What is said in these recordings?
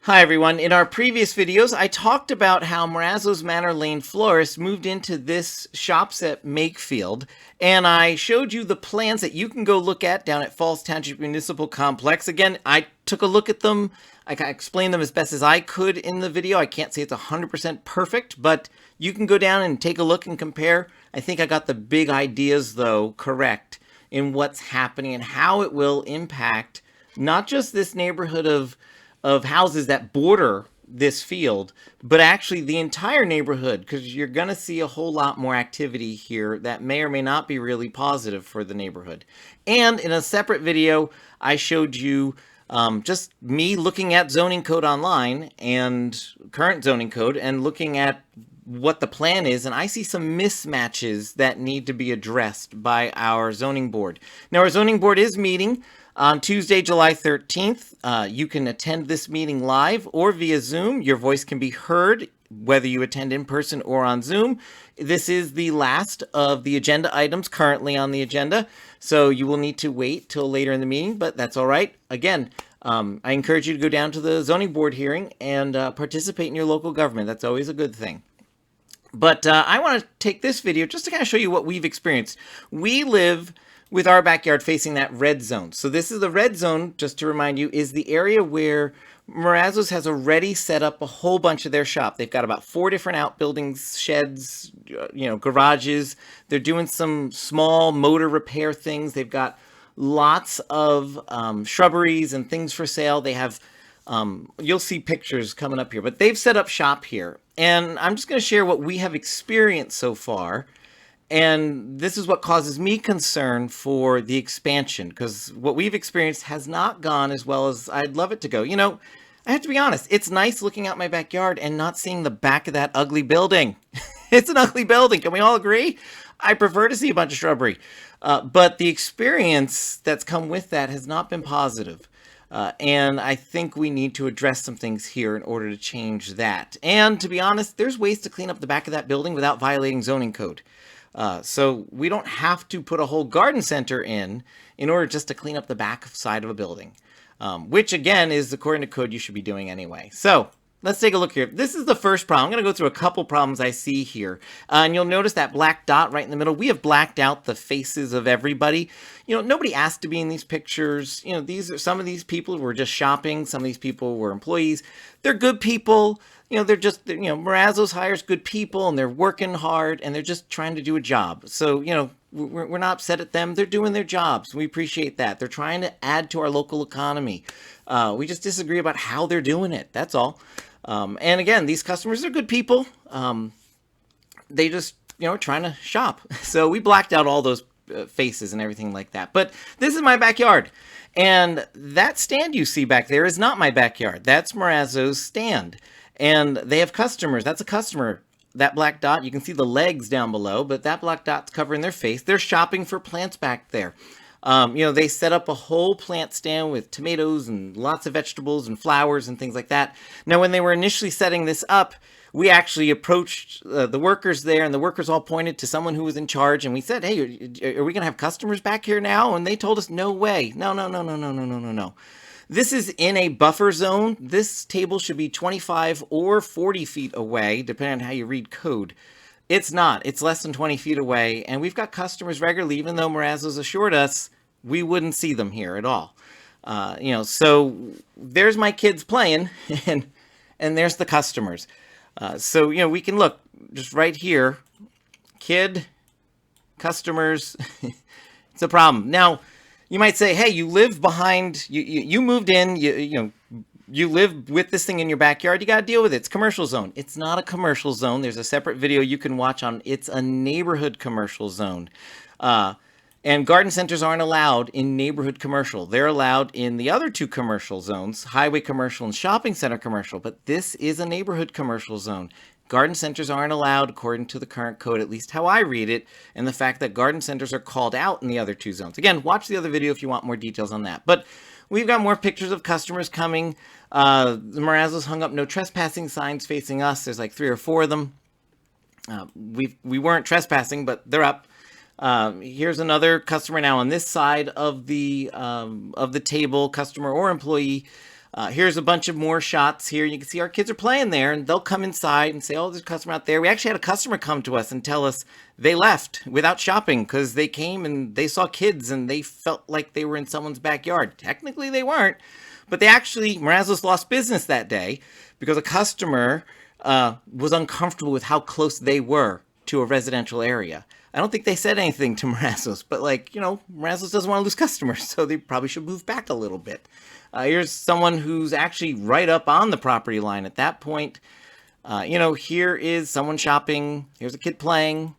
Hi everyone. In our previous videos, I talked about how Marrazzo's Manor Lane florist moved into this shops at Makefield, and I showed you the plans that you can go look at down at Falls Township Municipal Complex. Again, I took a look at them. I explained them as best as I could in the video. I can't say it's 100% perfect, but you can go down and take a look and compare. I think I got the big ideas, though, correct in what's happening and how it will impact not just this neighborhood of houses that border this field, but actually the entire neighborhood, because you're going to see a whole lot more activity here that may or may not be really positive for the neighborhood. And in a separate video, I showed you just me looking at zoning code online and current zoning code and looking at what the plan is, and I see some mismatches that need to be addressed by our zoning board. Now, our zoning board is meeting on Tuesday, July 13th. You can attend this meeting live or via Zoom. Your voice can be heard whether you attend in person or on Zoom. This is the last of the agenda items currently on the agenda, so you will need to wait till later in the meeting, but that's all right. Again, I encourage you to go down to the zoning board hearing and participate in your local government. That's always a good thing. But I want to take this video just to kind of show you what we've experienced. We live with our backyard facing that red zone. So this is the red zone, just to remind you, is the area where Marrazzo's has already set up a whole bunch of their shop. They've got about 4 different outbuildings, sheds, garages. They're doing some small motor repair things. They've got lots of shrubberies and things for sale. They have, you'll see pictures coming up here, but they've set up shop here. And I'm just going to share what we have experienced so far. And this is what causes me concern for the expansion, because what we've experienced has not gone as well as I'd love it to go. I have to be honest, it's nice looking out my backyard and not seeing the back of that ugly building. It's an ugly building. Can we all agree? I prefer to see a bunch of shrubbery. But the experience that's come with that has not been positive. And I think we need to address some things here in order to change that. And to be honest, there's ways to clean up the back of that building without violating zoning code. So we don't have to put a whole garden center in order just to clean up the back side of a building, which again is according to code you should be doing anyway. So let's take a look here. This is the first problem. I'm going to go through a couple problems I see here. And you'll notice that black dot right in the middle. We have blacked out the faces of everybody. Nobody asked to be in these pictures. These are some of these people who were just shopping. Some of these people were employees. They're good people. They're just, Marrazzo's hires good people and they're working hard and they're just trying to do a job. So, we're not upset at them. They're doing their jobs. We appreciate that. They're trying to add to our local economy. We just disagree about how they're doing it. That's all. And again, these customers are good people. They just, trying to shop. So we blacked out all those faces and everything like that. But this is my backyard. And that stand you see back there is not my backyard. That's Marrazzo's stand. And they have customers. That's a customer. That black dot, you can see the legs down below, but that black dot's covering their face. They're shopping for plants back there. They set up a whole plant stand with tomatoes and lots of vegetables and flowers and things like that. Now, when they were initially setting this up, we actually approached the workers there, and the workers all pointed to someone who was in charge, and we said, hey, are we going to have customers back here now? And they told us, no way. No. This is in a buffer zone. This table should be 25 or 40 feet away, depending on how you read code. It's not. It's less than 20 feet away, and we've got customers regularly, even though Marrazzo's assured us we wouldn't see them here at all. So there's my kids playing, and there's the customers. So we can look just right here. Kid, customers, it's a problem. Now, you might say, hey, you live behind, you moved in, you live with this thing in your backyard, you got to deal with it. It's commercial zone. It's not a commercial zone. There's a separate video you can watch on it's a neighborhood commercial zone. And garden centers aren't allowed in neighborhood commercial. They're allowed in the other 2 commercial zones, highway commercial and shopping center commercial, but this is a neighborhood commercial zone. Garden centers aren't allowed according to the current code, at least how I read it, and the fact that garden centers are called out in the other 2 zones. Again, watch the other video if you want more details on that. But we've got more pictures of customers coming. The Marrazzo's hung up no trespassing signs facing us. There's like 3 or 4 of them. We weren't trespassing, but they're up. Here's another customer now on this side of the table, customer or employee. Here's a bunch of more shots here. You can see our kids are playing there, and they'll come inside and say, oh, there's a customer out there. We actually had a customer come to us and tell us they left without shopping because they came and they saw kids and they felt like they were in someone's backyard. Technically, they weren't, but they actually, Marrazzo's lost business that day because a customer was uncomfortable with how close they were to a residential area. I don't think they said anything to Marrazzo's, but Marrazzo's doesn't want to lose customers, so they probably should move back a little bit. Here's someone who's actually right up on the property line at that point. Here is someone shopping. Here's a kid playing.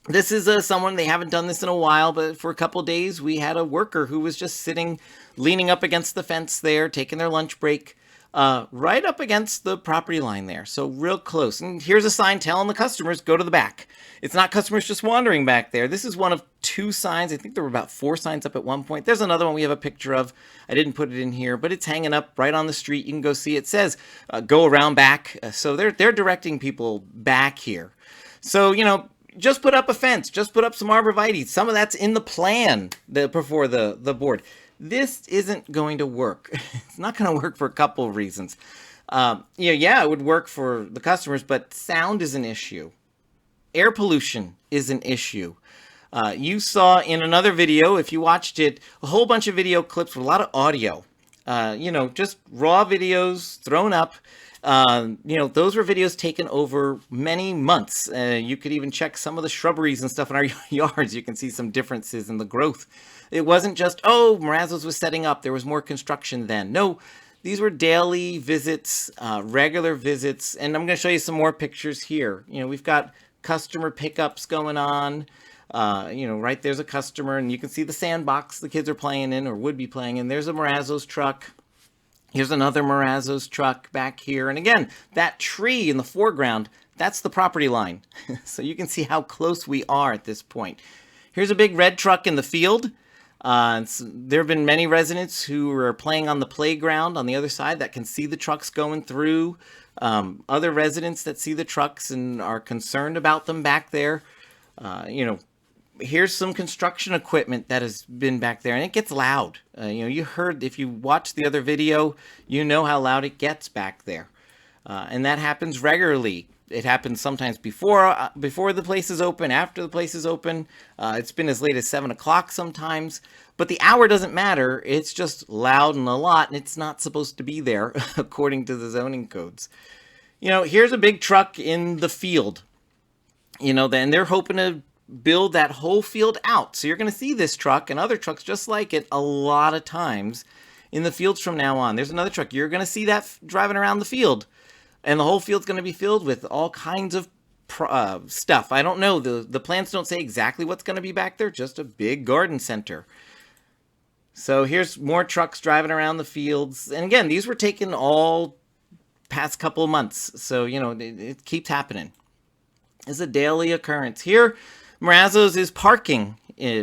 This is someone, they haven't done this in a while, but for a couple days, we had a worker who was just sitting, leaning up against the fence there, taking their lunch break, right up against the property line there. So real close. And here's a sign telling the customers, go to the back. It's not customers just wandering back there. This is one of 2 signs. I think there were about 4 signs up at one point. There's another one we have a picture of. I didn't put it in here, but it's hanging up right on the street. You can go see it. It says, go around back. So they're directing people back here. So, just put up a fence. Just put up some arborvitae. Some of that's in the plan before the board. This isn't going to work. It's not going to work for a couple of reasons. It would work for the customers, but sound is an issue. Air pollution is an issue. You saw in another video, if you watched it, a whole bunch of video clips with a lot of audio. Just raw videos thrown up. Those were videos taken over many months. You could even check some of the shrubberies and stuff in our yards. You can see some differences in the growth. It wasn't just, Marrazzo's was setting up. There was more construction then. No, these were daily visits, regular visits. And I'm going to show you some more pictures here. We've got customer pickups going on. Right there's a customer, and you can see the sandbox the kids are playing in or would be playing in. There's a Marrazzo's truck. Here's another Marrazzo's truck back here. And again, that tree in the foreground, that's the property line. So you can see how close we are at this point. Here's a big red truck in the field. There have been many residents who are playing on the playground on the other side that can see the trucks going through. Other residents that see the trucks and are concerned about them back there. Here's some construction equipment that has been back there, and it gets loud. You heard, if you watched the other video, you know how loud it gets back there. And that happens regularly. It happens sometimes before the place is open, after the place is open. It's been as late as 7 o'clock sometimes. But the hour doesn't matter. It's just loud and a lot, and it's not supposed to be there according to the zoning codes. Here's a big truck in the field. Then they're hoping to build that whole field out. So you're going to see this truck and other trucks just like it a lot of times in the fields from now on. There's another truck. You're going to see that driving around the field. And the whole field's going to be filled with all kinds of stuff. I don't know. The plans don't say exactly what's going to be back there. Just a big garden center. So here's more trucks driving around the fields. And again, these were taken all past couple of months. So, it keeps happening. It's a daily occurrence. Here, Marrazzo's is parking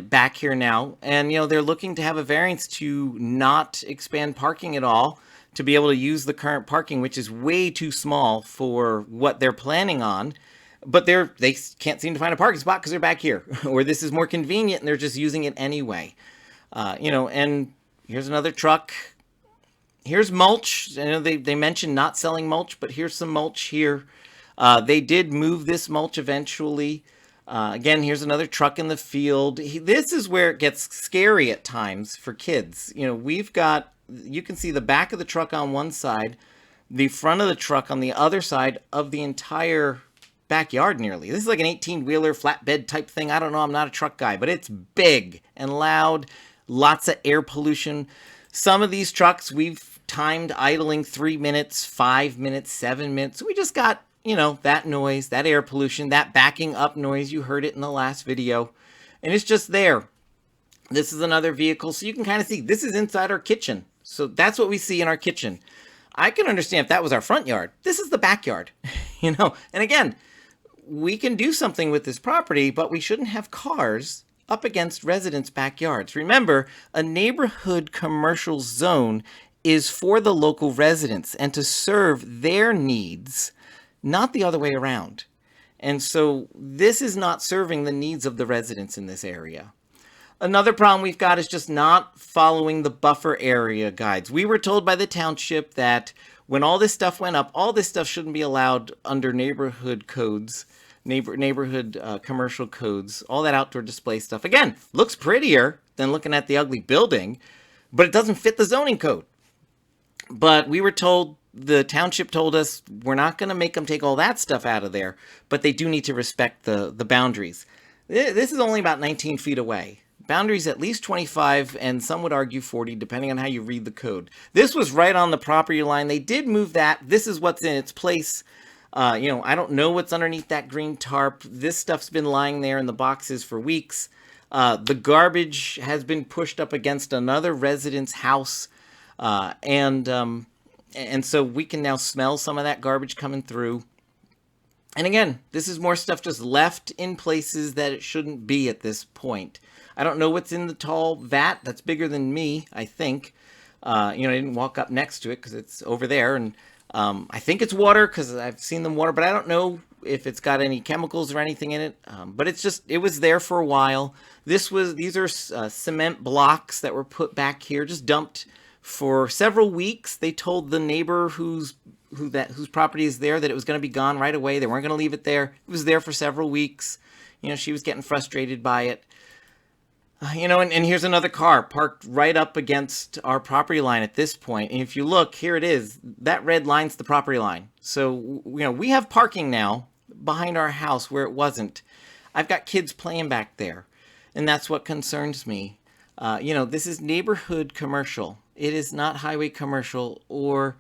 back here now. And, they're looking to have a variance to not expand parking at all, to be able to use the current parking, which is way too small for what they're planning on. But they can't seem to find a parking spot because they're back here. Or this is more convenient and they're just using it anyway. And here's another truck. Here's mulch. They mentioned not selling mulch, but here's some mulch here. They did move this mulch eventually. Again, here's another truck in the field. This is where it gets scary at times for kids. You can see the back of the truck on one side, the front of the truck on the other side of the entire backyard nearly. This is like an 18-wheeler flatbed type thing. I don't know. I'm not a truck guy, but it's big and loud. Lots of air pollution. Some of these trucks we've timed idling 3 minutes, 5 minutes, 7 minutes. So we just got, that noise, that air pollution, that backing up noise. You heard it in the last video. And it's just there. This is another vehicle. So you can kind of see this is inside our kitchen. So that's what we see in our kitchen. I can understand if that was our front yard. This is the backyard, And again, we can do something with this property, but we shouldn't have cars up against residents' backyards. Remember, a neighborhood commercial zone is for the local residents and to serve their needs, not the other way around. And so this is not serving the needs of the residents in this area. Another problem we've got is just not following the buffer area guides. We were told by the township that when all this stuff went up, all this stuff shouldn't be allowed under neighborhood codes, neighborhood commercial codes, all that outdoor display stuff. Again, looks prettier than looking at the ugly building, but it doesn't fit the zoning code. But we were told, the township told us, we're not going to make them take all that stuff out of there, but they do need to respect the boundaries. This is only about 19 feet away. Boundaries at least 25, and some would argue 40, depending on how you read the code. This was right on the property line. They did move that. This is what's in its place. I don't know what's underneath that green tarp. This stuff's been lying there in the boxes for weeks. The garbage has been pushed up against another resident's house, and so we can now smell some of that garbage coming through. And again, this is more stuff just left in places that it shouldn't be at this point. I don't know what's in the tall vat that's bigger than me, I think. I didn't walk up next to it because it's over there. And I think it's water because I've seen them water, but I don't know if it's got any chemicals or anything in it. But it was there for a while. These are cement blocks that were put back here, just dumped for several weeks. They told the neighbor whose property is there that it was going to be gone right away. They weren't going to leave it there. It was there for several weeks. She was getting frustrated by it. And here's another car parked right up against our property line at this point. And if you look, here it is. That red line's the property line. So, we have parking now behind our house where it wasn't. I've got kids playing back there, and that's what concerns me. This is neighborhood commercial. It is not highway commercial or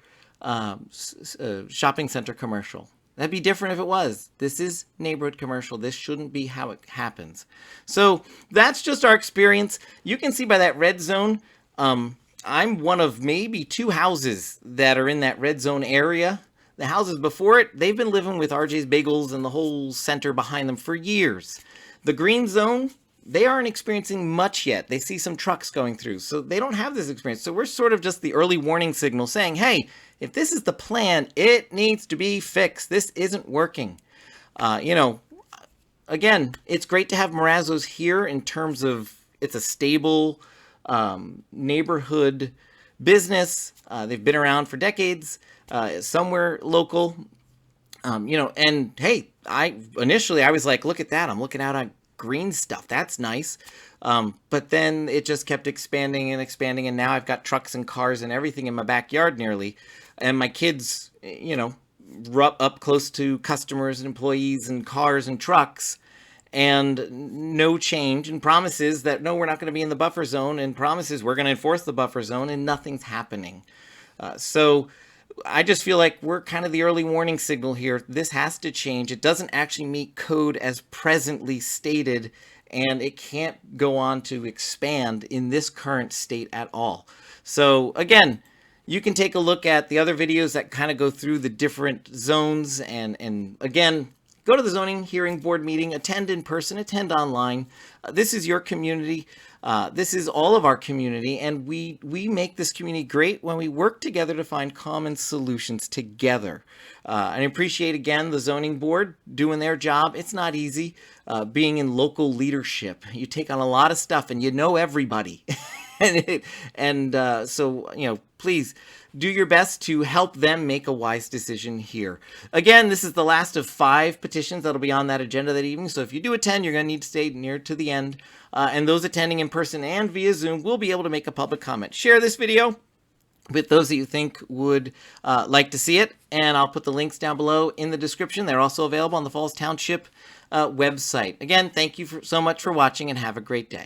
shopping center commercial. That'd be different if it was. This is neighborhood commercial. This shouldn't be how it happens. So that's just our experience. You can see by that red zone, I'm one of maybe 2 houses that are in that red zone area. The houses before it, they've been living with RJ's Bagels and the whole center behind them for years. The green zone, they aren't experiencing much yet. They see some trucks going through, so they don't have this experience. So we're sort of just the early warning signal saying, hey, if this is the plan, it needs to be fixed. This isn't working. Again, it's great to have Marrazzo's here in terms of it's a stable neighborhood business. They've been around for decades, somewhere local. And hey, I was like, look at that. I'm looking out on green stuff. That's nice. But then it just kept expanding and expanding. And now I've got trucks and cars and everything in my backyard nearly. And my kids, up close to customers and employees and cars and trucks, and no change, and promises that, no, we're not going to be in the buffer zone, and promises we're going to enforce the buffer zone, and nothing's happening. So I just feel like we're kind of the early warning signal here. This has to change. It doesn't actually meet code as presently stated, and it can't go on to expand in this current state at all. So again, you can take a look at the other videos that kind of go through the different zones, and again, go to the zoning hearing board meeting, attend in person, attend online. This is your community. This is all of our community, and we make this community great when we work together to find common solutions together. And I appreciate, again, the zoning board doing their job. It's not easy being in local leadership. You take on a lot of stuff, and you know everybody. So, please do your best to help them make a wise decision here. Again, this is the last of 5 petitions that'll be on that agenda that evening. So if you do attend, you're going to need to stay near to the end. And those attending in person and via Zoom will be able to make a public comment. Share this video with those that you think would like to see it. And I'll put the links down below in the description. They're also available on the Falls Township website. Again, thank you so much for watching, and have a great day.